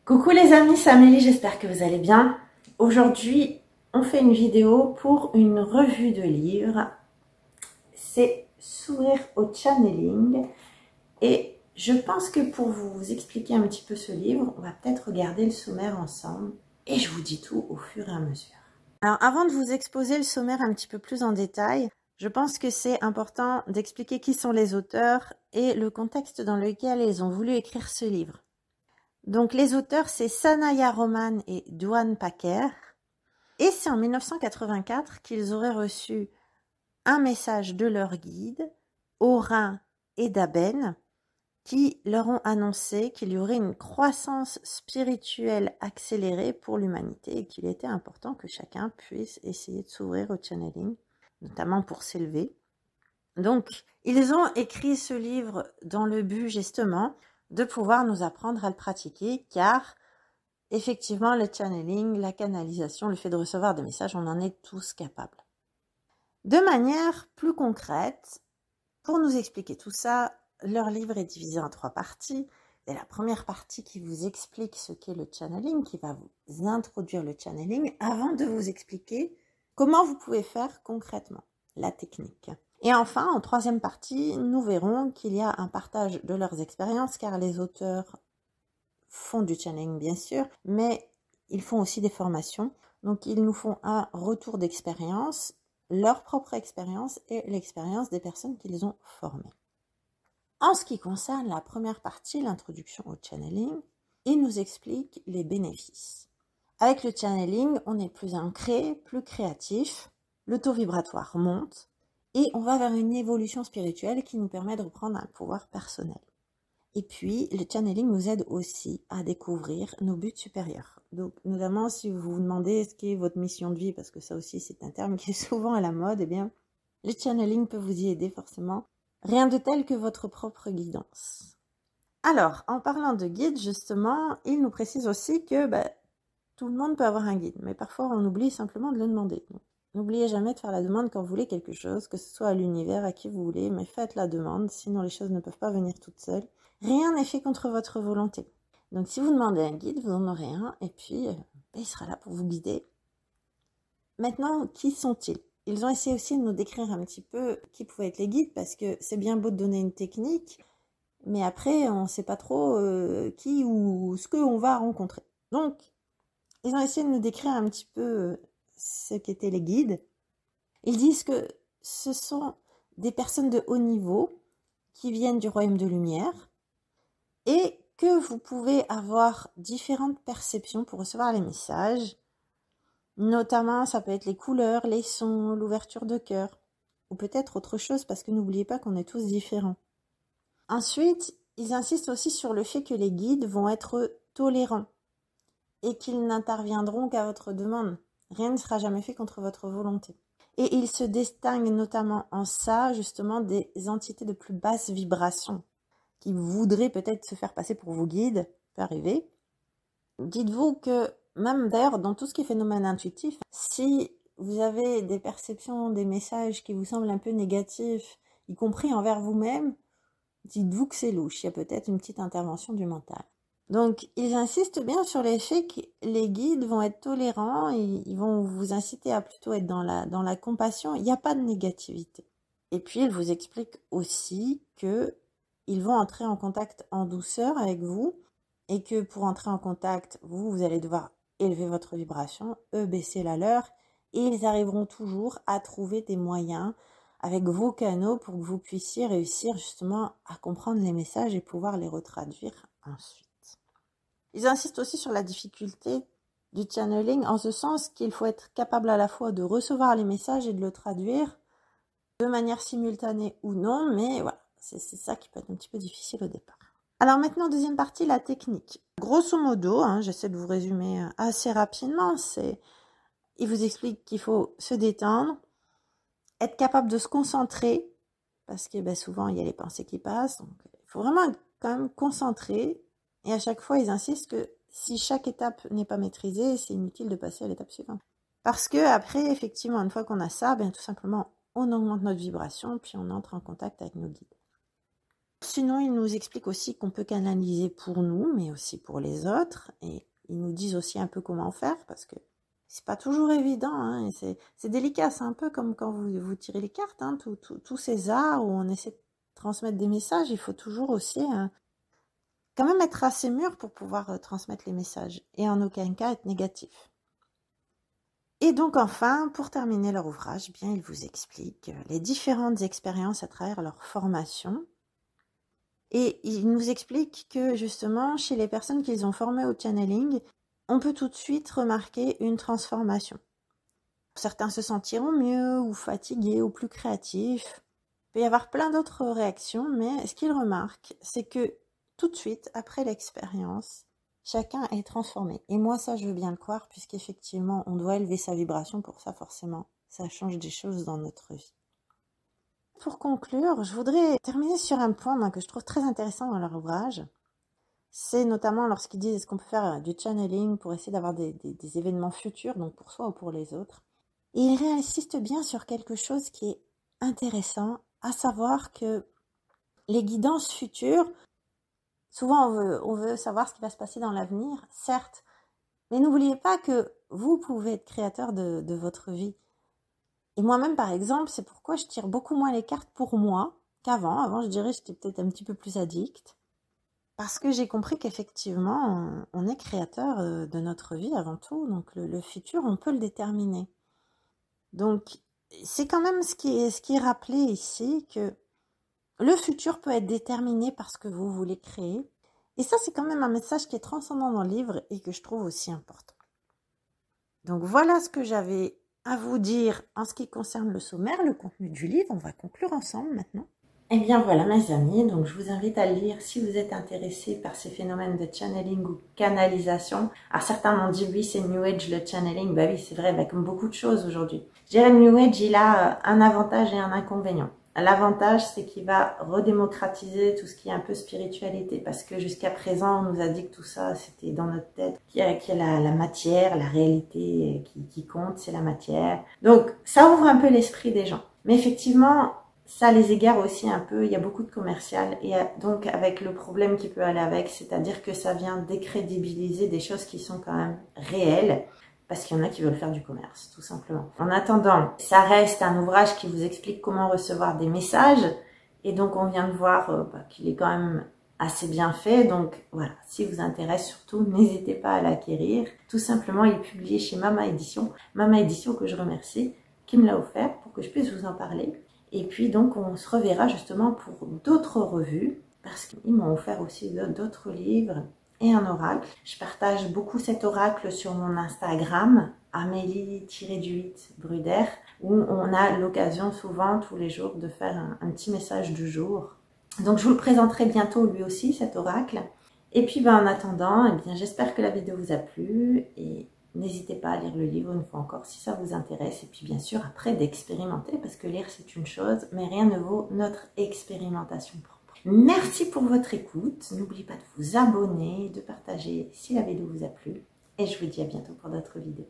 Coucou les amis, c'est Amélie, j'espère que vous allez bien. Aujourd'hui, on fait une vidéo pour une revue de livres. C'est s'ouvrir au channeling. Et je pense que pour vous expliquer un petit peu ce livre, on va peut-être regarder le sommaire ensemble. Et je vous dis tout au fur et à mesure. Alors avant de vous exposer le sommaire un petit peu plus en détail, je pense que c'est important d'expliquer qui sont les auteurs et le contexte dans lequel ils ont voulu écrire ce livre. Donc les auteurs, c'est Sanaya Roman et Duane Packer. Et c'est en 1984 qu'ils auraient reçu un message de leur guide, Orin et Daben, qui leur ont annoncé qu'il y aurait une croissance spirituelle accélérée pour l'humanité et qu'il était important que chacun puisse essayer de s'ouvrir au channeling, notamment pour s'élever. Donc, ils ont écrit ce livre dans le but justement de pouvoir nous apprendre à le pratiquer, car effectivement, le channeling, la canalisation, le fait de recevoir des messages, on en est tous capables. De manière plus concrète, pour nous expliquer tout ça, leur livre est divisé en 3 parties. Et la première partie qui vous explique ce qu'est le channeling, qui va vous introduire le channeling, avant de vous expliquer comment vous pouvez faire concrètement la technique. Et enfin, en 3e partie, nous verrons qu'il y a un partage de leurs expériences, car les auteurs font du channeling bien sûr, mais ils font aussi des formations. Donc ils nous font un retour d'expérience, leur propre expérience et l'expérience des personnes qu'ils ont formées. En ce qui concerne la première partie, l'introduction au channeling, ils nous expliquent les bénéfices. Avec le channeling, on est plus ancré, plus créatif, le taux vibratoire monte et on va vers une évolution spirituelle qui nous permet de reprendre un pouvoir personnel. Et puis, le channeling nous aide aussi à découvrir nos buts supérieurs. Donc, notamment, si vous vous demandez ce qu'est votre mission de vie, parce que ça aussi, c'est un terme qui est souvent à la mode, eh bien, le channeling peut vous y aider forcément. Rien de tel que votre propre guidance. Alors, en parlant de guide, justement, il nous précise aussi que tout le monde peut avoir un guide, mais parfois on oublie simplement de le demander. Donc, n'oubliez jamais de faire la demande quand vous voulez quelque chose, que ce soit à l'univers, à qui vous voulez, mais faites la demande, sinon les choses ne peuvent pas venir toutes seules. Rien n'est fait contre votre volonté. Donc si vous demandez un guide, vous en aurez un, et puis il sera là pour vous guider. Maintenant, qui sont-ils? Ils ont essayé aussi de nous décrire un petit peu qui pouvaient être les guides, parce que c'est bien beau de donner une technique, mais après, on ne sait pas trop qui ou ce qu'on va rencontrer. Donc, ils ont essayé de nous décrire un petit peu ce qu'étaient les guides. Ils disent que ce sont des personnes de haut niveau qui viennent du royaume de lumière, et que vous pouvez avoir différentes perceptions pour recevoir les messages. Notamment, ça peut être les couleurs, les sons, l'ouverture de cœur, ou peut-être autre chose, parce que n'oubliez pas qu'on est tous différents. Ensuite, ils insistent aussi sur le fait que les guides vont être tolérants et qu'ils n'interviendront qu'à votre demande. Rien ne sera jamais fait contre votre volonté. Et ils se distinguent notamment en ça, justement, des entités de plus basse vibration, qui voudraient peut-être se faire passer pour vos guides, peut arriver. Dites-vous que, même d'ailleurs dans tout ce qui est phénomène intuitif, si vous avez des perceptions, des messages qui vous semblent un peu négatifs, y compris envers vous-même, dites-vous que c'est louche, il y a peut-être une petite intervention du mental. Donc, ils insistent bien sur les faits que les guides vont être tolérants, et ils vont vous inciter à plutôt être dans la compassion, il n'y a pas de négativité. Et puis, ils vous expliquent aussi que ils vont entrer en contact en douceur avec vous, et que pour entrer en contact, vous allez devoir élever votre vibration, eux baisser la leur, et ils arriveront toujours à trouver des moyens avec vos canaux pour que vous puissiez réussir justement à comprendre les messages et pouvoir les retraduire ensuite. Ils insistent aussi sur la difficulté du channeling, en ce sens qu'il faut être capable à la fois de recevoir les messages et de le traduire de manière simultanée ou non, mais voilà, c'est ça qui peut être un petit peu difficile au départ. Alors maintenant, deuxième partie, la technique. Grosso modo, j'essaie de vous résumer assez rapidement, il vous explique qu'il faut se détendre, être capable de se concentrer, parce que souvent il y a les pensées qui passent, donc il faut vraiment être quand même concentré, et à chaque fois ils insistent que si chaque étape n'est pas maîtrisée, c'est inutile de passer à l'étape suivante. Parce que après, effectivement, une fois qu'on a ça, tout simplement, on augmente notre vibration, puis on entre en contact avec nos guides. Sinon, ils nous expliquent aussi qu'on peut canaliser pour nous, mais aussi pour les autres. Et ils nous disent aussi un peu comment faire, parce que c'est pas toujours évident. Hein, c'est délicat, c'est un peu comme quand vous tirez les cartes. Hein, tous ces arts où on essaie de transmettre des messages, il faut toujours aussi quand même être assez mûr pour pouvoir transmettre les messages. Et en aucun cas être négatif. Et donc enfin, pour terminer leur ouvrage, eh bien, ils vous expliquent les différentes expériences à travers leur formation. Et ils nous expliquent que justement, chez les personnes qu'ils ont formées au channeling, on peut tout de suite remarquer une transformation. Certains se sentiront mieux, ou fatigués, ou plus créatifs. Il peut y avoir plein d'autres réactions, mais ce qu'ils remarquent, c'est que tout de suite, après l'expérience, chacun est transformé. Et moi, ça, je veux bien le croire, puisqu'effectivement, on doit élever sa vibration pour ça, forcément. Ça change des choses dans notre vie. Pour conclure, je voudrais terminer sur un point que je trouve très intéressant dans leur ouvrage. C'est notamment lorsqu'ils disent est-ce qu'on peut faire du channeling pour essayer d'avoir des événements futurs, donc pour soi ou pour les autres. Et ils insistent bien sur quelque chose qui est intéressant, à savoir que les guidances futures, souvent on veut savoir ce qui va se passer dans l'avenir, certes, mais n'oubliez pas que vous pouvez être créateur de votre vie. Et moi-même, par exemple, c'est pourquoi je tire beaucoup moins les cartes pour moi qu'avant. Avant, je dirais, j'étais peut-être un petit peu plus addict. Parce que j'ai compris qu'effectivement, on est créateur de notre vie avant tout. Donc, le futur, on peut le déterminer. Donc, c'est quand même ce qui est rappelé ici, que le futur peut être déterminé par ce que vous voulez créer. Et ça, c'est quand même un message qui est transcendant dans le livre et que je trouve aussi important. Donc, voilà ce que j'avais à vous dire en ce qui concerne le sommaire, le contenu du livre. On va conclure ensemble maintenant. Eh bien voilà mes amis, donc je vous invite à le lire si vous êtes intéressés par ces phénomènes de channeling ou canalisation. Alors certains m'ont dit oui c'est New Age le channeling, bah oui c'est vrai, bah, comme beaucoup de choses aujourd'hui. Je dirais le New Age il a un avantage et un inconvénient. L'avantage c'est qu'il va redémocratiser tout ce qui est un peu spiritualité, parce que jusqu'à présent on nous a dit que tout ça c'était dans notre tête, qu'il y a la matière, la réalité qui compte, c'est la matière. Donc ça ouvre un peu l'esprit des gens. Mais effectivement, ça les égare aussi un peu, il y a beaucoup de commercial et donc avec le problème qui peut aller avec, c'est-à-dire que ça vient décrédibiliser des choses qui sont quand même réelles, parce qu'il y en a qui veulent faire du commerce, tout simplement. En attendant, ça reste un ouvrage qui vous explique comment recevoir des messages, et donc on vient de voir qu'il est quand même assez bien fait, donc voilà, si vous intéresse surtout, n'hésitez pas à l'acquérir. Tout simplement, il est publié chez Mama Édition que je remercie, qui me l'a offert pour que je puisse vous en parler. Et puis donc on se reverra justement pour d'autres revues, parce qu'ils m'ont offert aussi d'autres livres et un oracle. Je partage beaucoup cet oracle sur mon Instagram, Amélie-8 Bruder, où on a l'occasion souvent tous les jours de faire un petit message du jour. Donc je vous le présenterai bientôt lui aussi, cet oracle. Et puis en attendant, eh bien j'espère que la vidéo vous a plu et n'hésitez pas à lire le livre une fois encore si ça vous intéresse. Et puis bien sûr après d'expérimenter, parce que lire c'est une chose, mais rien ne vaut notre expérimentation propre. Merci pour votre écoute. N'oubliez pas de vous abonner, de partager si la vidéo vous a plu. Et je vous dis à bientôt pour d'autres vidéos.